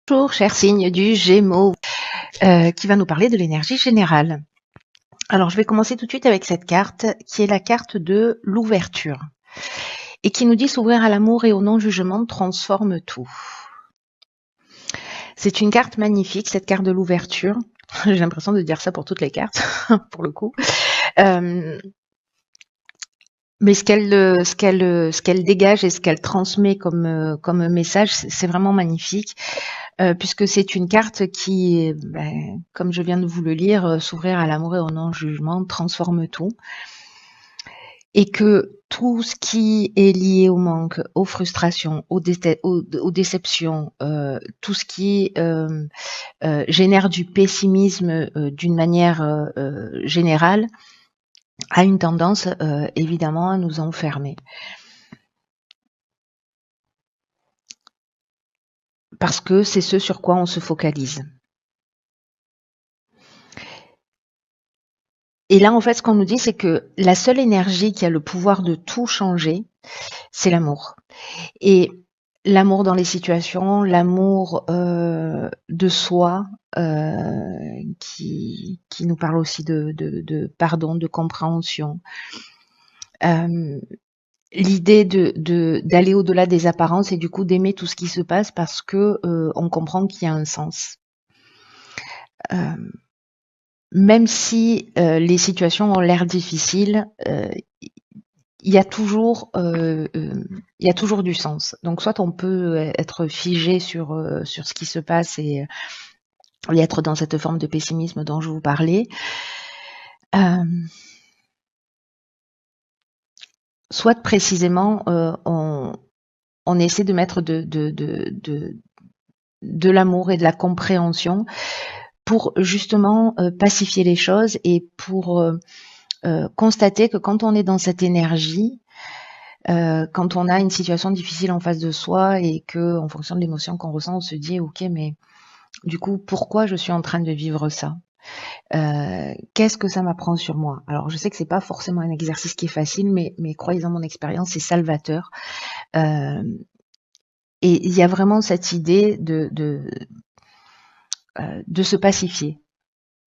Bonjour, cher signe du Gémeaux, qui va nous parler de l'énergie générale. Alors, je vais commencer tout de suite avec cette carte, qui est la carte de l'ouverture, et qui nous dit s'ouvrir à l'amour et au non-jugement transforme tout. C'est une carte magnifique, cette carte de l'ouverture. J'ai l'impression de dire ça pour toutes les cartes, pour le coup. Mais ce qu'elle dégage et ce qu'elle transmet comme message, c'est vraiment magnifique. Puisque c'est une carte qui, comme je viens de vous le lire, s'ouvrir à l'amour et au non-jugement transforme tout. Et que tout ce qui est lié au manque, aux frustrations, aux déceptions, tout ce qui génère du pessimisme d'une manière générale, a une tendance évidemment à nous enfermer. Parce que c'est ce sur quoi on se focalise. Et là, en fait, ce qu'on nous dit, c'est que la seule énergie qui a le pouvoir de tout changer, c'est l'amour. Et l'amour dans les situations, l'amour de soi, qui nous parle aussi de pardon, de compréhension. L'idée d'aller au-delà des apparences et du coup d'aimer tout ce qui se passe parce que on comprend qu'il y a un sens. Même si les situations ont l'air difficiles, il y a toujours du sens. Donc soit on peut être figé sur ce qui se passe et être dans cette forme de pessimisme dont je vous parlais. Soit précisément on essaie de mettre de l'amour et de la compréhension pour justement pacifier les choses et pour constater que quand on est dans cette énergie, quand on a une situation difficile en face de soi et que, en fonction de l'émotion qu'on ressent, on se dit ok, mais du coup, pourquoi je suis en train de vivre ça? Qu'est-ce que ça m'apprend sur moi? Alors, je sais que c'est pas forcément un exercice qui est facile, mais croyez en mon expérience, c'est salvateur. Et il y a vraiment cette idée de se pacifier.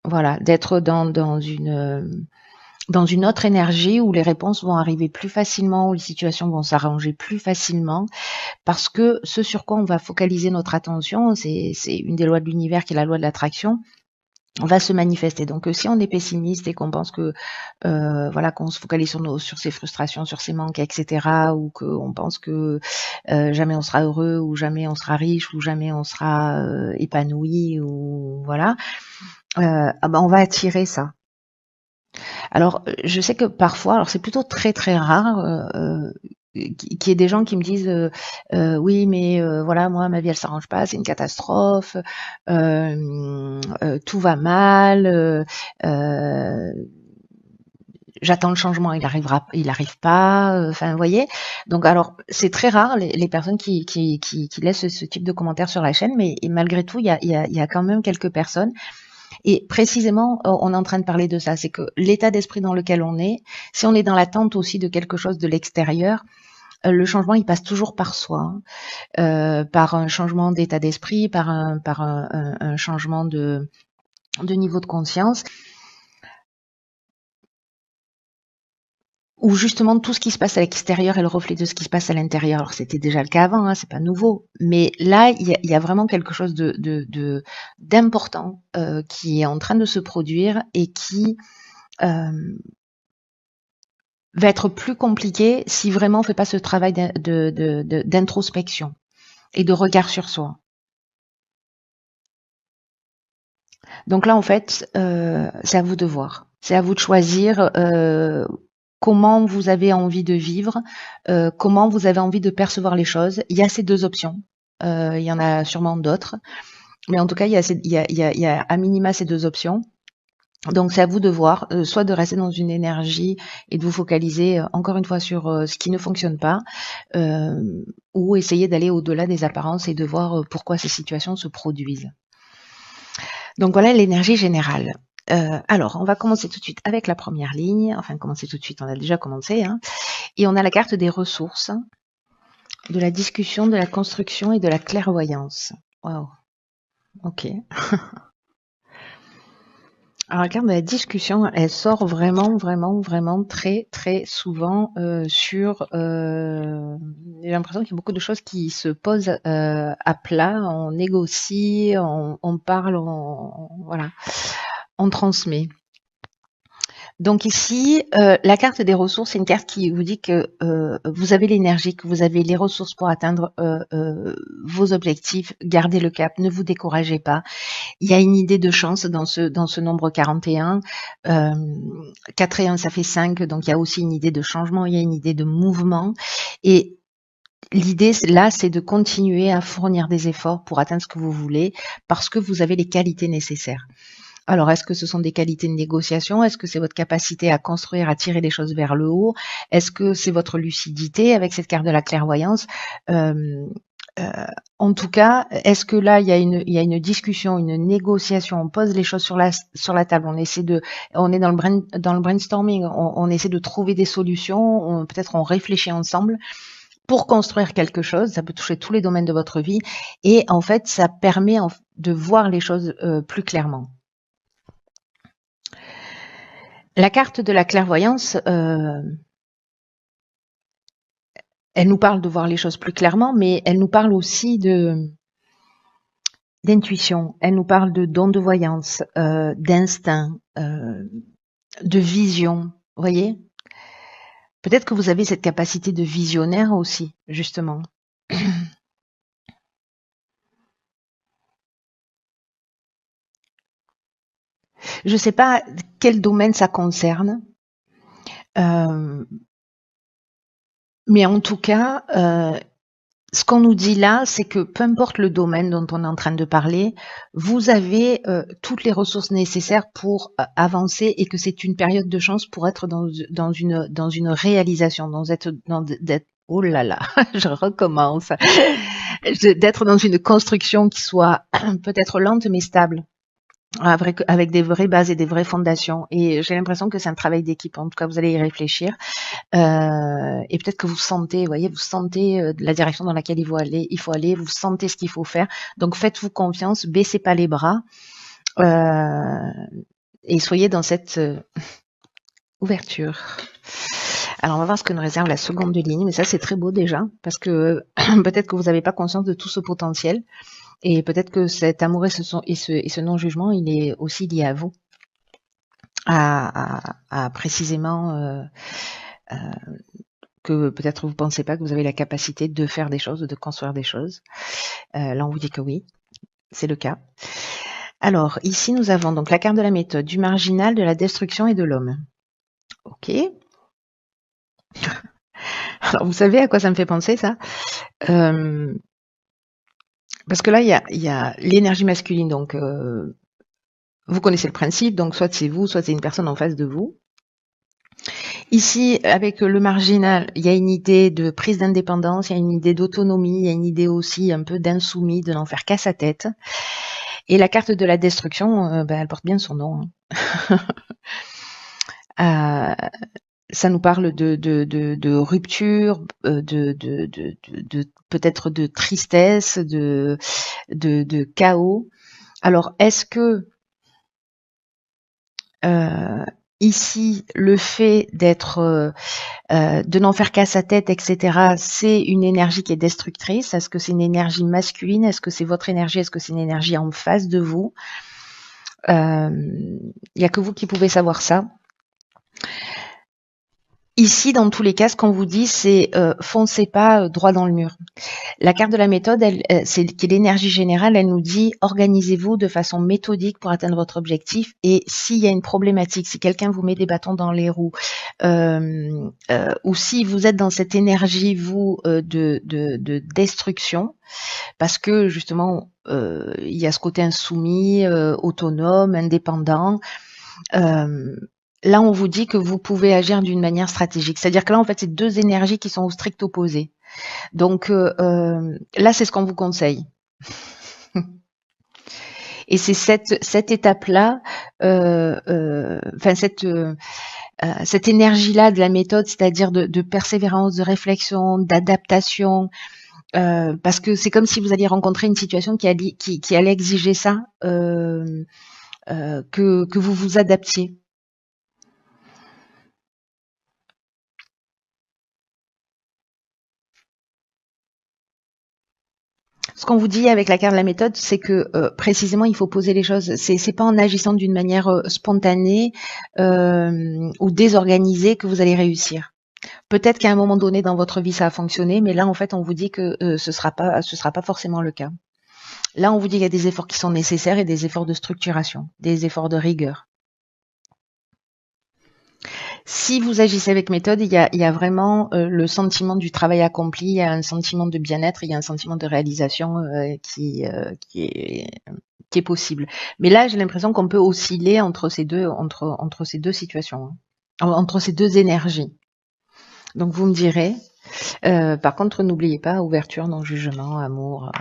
Voilà, d'être dans une autre énergie où les réponses vont arriver plus facilement, où les situations vont s'arranger plus facilement, parce que ce sur quoi on va focaliser notre attention, c'est une des lois de l'univers qui est la loi de l'attraction, va se manifester. Donc si on est pessimiste et qu'on pense que qu'on se focalise sur ses frustrations, sur ses manques, etc., ou qu'on pense que jamais on sera heureux, ou jamais on sera riche, ou jamais on sera épanoui, ou voilà, on va attirer ça. Alors, je sais que parfois, alors c'est plutôt très très rare qu'il y ait des gens qui me disent oui, mais voilà, moi ma vie elle s'arrange pas, c'est une catastrophe, tout va mal, j'attends le changement, il arrive pas, enfin vous voyez. Donc alors c'est très rare les personnes qui laissent ce type de commentaires sur la chaîne, mais malgré tout il y a quand même quelques personnes. Et précisément, on est en train de parler de ça, c'est que l'état d'esprit dans lequel on est, si on est dans l'attente aussi de quelque chose de l'extérieur, le changement, il passe toujours par soi, par un changement d'état d'esprit, par un changement de niveau de conscience, où justement tout ce qui se passe à l'extérieur est le reflet de ce qui se passe à l'intérieur. Alors c'était déjà le cas avant, hein, c'est pas nouveau, mais là il y a vraiment quelque chose d'important qui est en train de se produire et qui va être plus compliqué si vraiment on fait pas ce travail d'introspection et de regard sur soi. Donc là, en fait, c'est à vous de voir. C'est à vous de choisir comment vous avez envie de vivre, comment vous avez envie de percevoir les choses. Il y a ces deux options. Il y en a sûrement d'autres. Mais en tout cas, il y a à minima ces deux options. Donc c'est à vous de voir, soit de rester dans une énergie et de vous focaliser encore une fois sur ce qui ne fonctionne pas, ou essayer d'aller au-delà des apparences et de voir pourquoi ces situations se produisent. Donc voilà l'énergie générale. Alors, on va commencer tout de suite avec la première ligne. Enfin, commencer tout de suite, on a déjà commencé. Hein. Et on a la carte des ressources, de la discussion, de la construction et de la clairvoyance. Wow. Ok. Alors, la carte de la discussion, elle sort vraiment, vraiment, vraiment très, très souvent sur... j'ai l'impression qu'il y a beaucoup de choses qui se posent à plat, on négocie, on parle, voilà, on transmet. Donc ici, la carte des ressources, c'est une carte qui vous dit que vous avez l'énergie, que vous avez les ressources pour atteindre vos objectifs, gardez le cap, ne vous découragez pas. Il y a une idée de chance dans ce nombre 41. 4 et 1, ça fait 5, donc il y a aussi une idée de changement, il y a une idée de mouvement. Et l'idée, là, c'est de continuer à fournir des efforts pour atteindre ce que vous voulez, parce que vous avez les qualités nécessaires. Alors, est-ce que ce sont des qualités de négociation? Est-ce que c'est votre capacité à construire, à tirer les choses vers le haut? Est-ce que c'est votre lucidité avec cette carte de la clairvoyance? En tout cas, est-ce que là, il y a une discussion, une négociation, on pose les choses sur la table, on est dans le brainstorming, on essaie de trouver des solutions, peut-être on réfléchit ensemble pour construire quelque chose, ça peut toucher tous les domaines de votre vie, et en fait, ça permet de voir les choses plus clairement. La carte de la clairvoyance, elle nous parle de voir les choses plus clairement, mais elle nous parle aussi d'intuition, elle nous parle de don de voyance, d'instinct, de vision, vous voyez? Peut-être que vous avez cette capacité de visionnaire aussi, justement. Je ne sais pas quel domaine ça concerne, mais en tout cas, ce qu'on nous dit là, c'est que peu importe le domaine dont on est en train de parler, vous avez toutes les ressources nécessaires pour avancer et que c'est une période de chance pour être dans une réalisation, oh là là, je recommence, d'être dans une construction qui soit peut-être lente mais stable. Avec des vraies bases et des vraies fondations. Et j'ai l'impression que c'est un travail d'équipe. En tout cas, vous allez y réfléchir. Et peut-être que vous sentez, vous voyez, vous sentez la direction dans laquelle il faut aller, vous sentez ce qu'il faut faire. Donc faites-vous confiance, baissez pas les bras et soyez dans cette ouverture. Alors on va voir ce que nous réserve la seconde ligne, mais ça c'est très beau déjà, parce que peut-être que vous n'avez pas conscience de tout ce potentiel, et peut-être que cet amour et ce non-jugement, il est aussi lié à vous, à précisément que peut-être vous ne pensez pas que vous avez la capacité de faire des choses, de construire des choses. Là, on vous dit que oui, c'est le cas. Alors, ici, nous avons donc la carte de la méthode, du marginal, de la destruction et de l'homme. Ok. Alors, vous savez à quoi ça me fait penser, ça? Parce que là, il y a l'énergie masculine, donc vous connaissez le principe, donc soit c'est vous, soit c'est une personne en face de vous. Ici, avec le marginal, il y a une idée de prise d'indépendance, il y a une idée d'autonomie, il y a une idée aussi un peu d'insoumis, de n'en faire qu'à sa tête. Et la carte de la destruction, elle porte bien son nom. Ça nous parle de rupture, de peut-être de tristesse, de chaos. Alors, est-ce que ici, le fait d'être, de n'en faire qu'à sa tête, etc., c'est une énergie qui est destructrice? Est-ce que c'est une énergie masculine? Est-ce que c'est votre énergie? Est-ce que c'est une énergie en face de vous? Il n'y a que vous qui pouvez savoir ça. Ici, dans tous les cas, ce qu'on vous dit, c'est foncez pas droit dans le mur. La carte de la méthode, c'est qui est l'énergie générale, elle nous dit organisez-vous de façon méthodique pour atteindre votre objectif. Et s'il y a une problématique, si quelqu'un vous met des bâtons dans les roues, ou si vous êtes dans cette énergie, vous, de destruction, parce que justement, il y a ce côté insoumis, autonome, indépendant. Là, on vous dit que vous pouvez agir d'une manière stratégique. C'est-à-dire que là, en fait, c'est deux énergies qui sont au strict opposé. Donc là, c'est ce qu'on vous conseille. Et c'est cette étape-là, cette énergie-là de la méthode, c'est-à-dire de persévérance, de réflexion, d'adaptation, Parce que c'est comme si vous alliez rencontrer une situation qui allait exiger ça, que vous vous adaptiez. Ce qu'on vous dit avec la carte de la méthode, c'est que précisément, il faut poser les choses. C'est pas en agissant d'une manière spontanée ou désorganisée que vous allez réussir. Peut-être qu'à un moment donné dans votre vie, ça a fonctionné, mais là, en fait, on vous dit que ce sera pas forcément le cas. Là, on vous dit qu'il y a des efforts qui sont nécessaires et des efforts de structuration, des efforts de rigueur. Si vous agissez avec méthode, il y a vraiment le sentiment du travail accompli, il y a un sentiment de bien-être, il y a un sentiment de réalisation qui est possible. Mais là, j'ai l'impression qu'on peut osciller entre ces deux situations, hein, entre ces deux énergies. Donc vous me direz. Par contre, n'oubliez pas ouverture, non jugement, amour.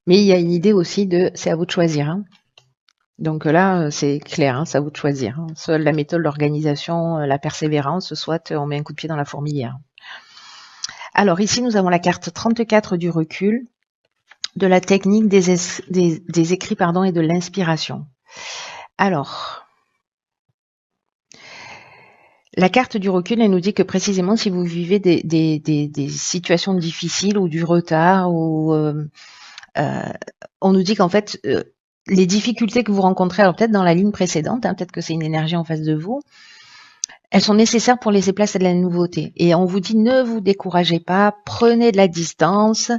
Mais il y a une idée aussi de c'est à vous de choisir, hein. Donc là, c'est clair, hein, c'est à vous de choisir, hein. Soit la méthode, l'organisation, la persévérance, soit on met un coup de pied dans la fourmilière. Alors ici, nous avons la carte 34 du recul, de la technique des écrits pardon, et de l'inspiration. Alors, la carte du recul, elle nous dit que précisément si vous vivez des situations difficiles ou du retard, ou on nous dit qu'en fait, les difficultés que vous rencontrez, alors peut-être dans la ligne précédente, hein, peut-être que c'est une énergie en face de vous, elles sont nécessaires pour laisser place à de la nouveauté. Et on vous dit ne vous découragez pas, prenez de la distance,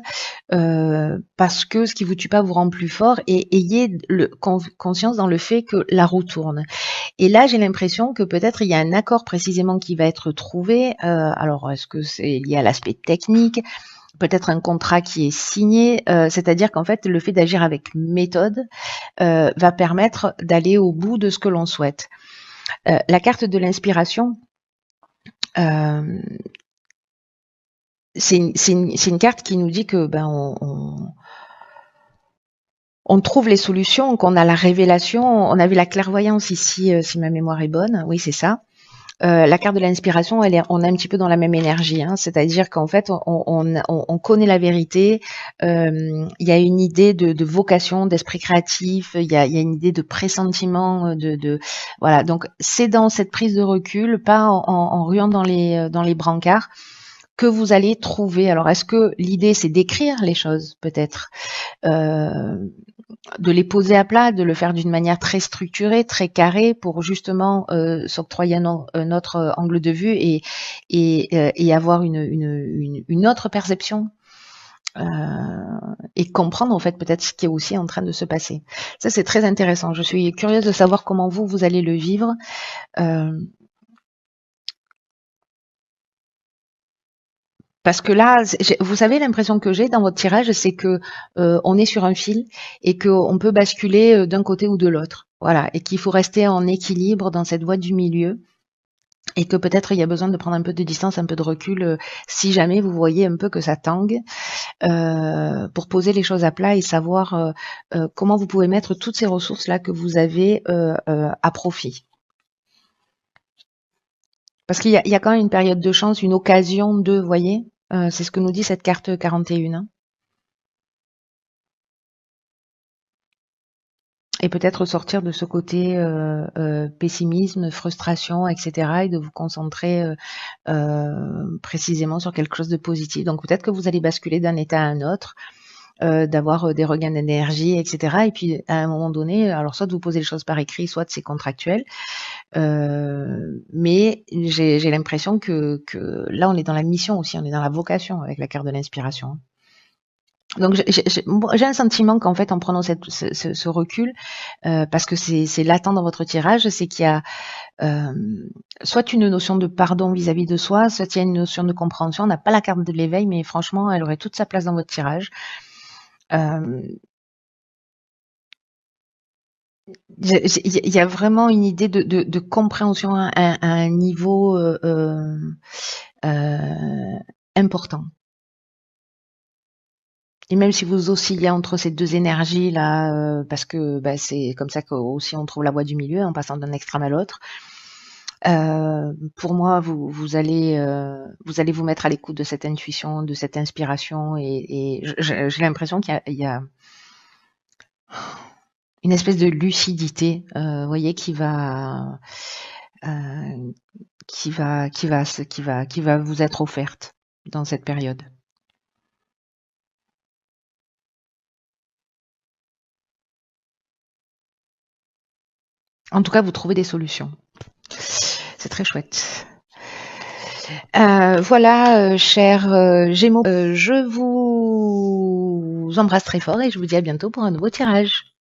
parce que ce qui vous tue pas vous rend plus fort, et ayez conscience dans le fait que la roue tourne. Et là, j'ai l'impression que peut-être il y a un accord précisément qui va être trouvé. Alors, est-ce que c'est lié à l'aspect technique? Peut-être un contrat qui est signé, c'est-à-dire qu'en fait, le fait d'agir avec méthode va permettre d'aller au bout de ce que l'on souhaite. La carte de l'inspiration, c'est une carte qui nous dit que on trouve les solutions, qu'on a la révélation. On avait la clairvoyance ici, si ma mémoire est bonne. Oui, c'est ça. La carte de l'inspiration, on est un petit peu dans la même énergie, hein, c'est-à-dire qu'en fait, on connaît la vérité. Il y a une idée de vocation, d'esprit créatif. Il y a une idée de pressentiment, voilà. Donc, c'est dans cette prise de recul, pas en ruant dans les brancards, que vous allez trouver. Alors, est-ce que l'idée, c'est d'écrire les choses, peut-être, de les poser à plat, de le faire d'une manière très structurée, très carrée, pour justement s'octroyer un autre angle de vue et avoir une autre perception, et comprendre en fait peut-être ce qui est aussi en train de se passer. Ça, c'est très intéressant. Je suis curieuse de savoir comment vous allez le vivre. Parce que là, vous savez, l'impression que j'ai dans votre tirage, c'est que on est sur un fil et qu'on peut basculer d'un côté ou de l'autre. Voilà, et qu'il faut rester en équilibre dans cette voie du milieu, et que peut-être il y a besoin de prendre un peu de distance, un peu de recul, si jamais vous voyez un peu que ça tangue, pour poser les choses à plat et savoir comment vous pouvez mettre toutes ces ressources-là que vous avez à profit. Parce qu'il y a quand même une période de chance, une occasion de, vous voyez, c'est ce que nous dit cette carte 41. Hein. Et peut-être sortir de ce côté pessimisme, frustration, etc. et de vous concentrer précisément sur quelque chose de positif. Donc peut-être que vous allez basculer d'un état à un autre, d'avoir des regains d'énergie, etc. Et puis à un moment donné, alors soit vous posez les choses par écrit, soit c'est contractuel. Mais j'ai l'impression que là, on est dans la mission aussi, on est dans la vocation avec la carte de l'inspiration. Donc j'ai un sentiment qu'en fait, en prenant ce recul, parce que c'est latent dans votre tirage, c'est qu'il y a soit une notion de pardon vis-à-vis de soi, soit il y a une notion de compréhension. On n'a pas la carte de l'éveil, mais franchement, elle aurait toute sa place dans votre tirage. Il y a vraiment une idée de compréhension à un niveau important. Et même si vous oscillez entre ces deux énergies là, parce que c'est comme ça qu'aussi on trouve la voie du milieu en passant d'un extrême à l'autre. Pour moi, vous allez vous mettre à l'écoute de cette intuition, de cette inspiration et j'ai l'impression qu'il y a une espèce de lucidité, vous voyez, heu, qui va vous être offerte dans cette période. En tout cas, vous trouvez des solutions. C'est très chouette. Voilà, chers Gémeaux, je vous embrasse très fort et je vous dis à bientôt pour un nouveau tirage.